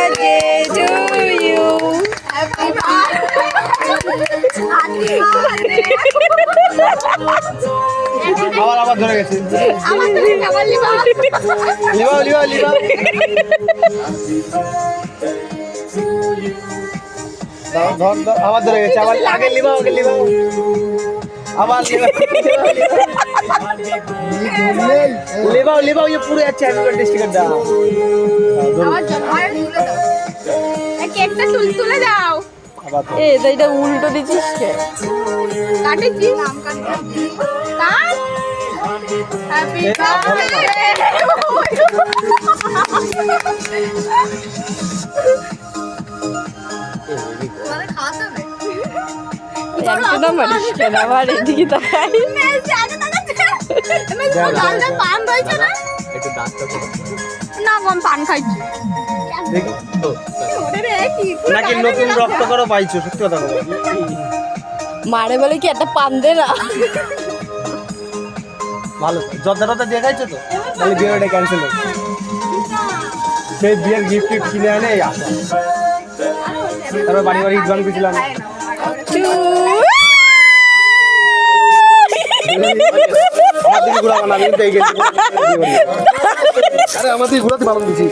birthday to you. Happy birthday. আবার ধরে গেছে। আমার তো খাবার লিবা। লিবা। ধর আবার ধরে গেছে। আবার আগে লিবা। আবার লিবা ये पूरे अच्छे हैप्पी बर्थडे स्टिकर দাও। আমার জন্মদিন তুলে দাও। এই কেকটা তুলে দাও। এ এটা উল্টো দিছিস কে? কাটেছি নাম কাটেছি। কাট। Happy birthday. তোমাদের খাওয়াতে হবে? একদম মারিস কেন আবার এদিকে তাকাই। লাল পান রয়েছে না? একটু দাঁতটা পুরো না আমি পান খাইছি। দেখি তো ওরে রে কি পুরো নাকি নতুন রক্ত করো পাইছো সত্যি কথা বলো। মারে বলে কি একটা পান দে না। ভালো জর্দাটা দিয়ে খাইছো তো তাহলে বিয়েটা ক্যান্সেল হবে। সেই বিয়ের গিফট কিনে আনে আসা তারপর বাড়ি ইটবান পেয়েছিলাম। আমার দিকে ঘুরা বানাবি আরে আমার দিকে ঘুরাতে ভালো দিচ্ছি।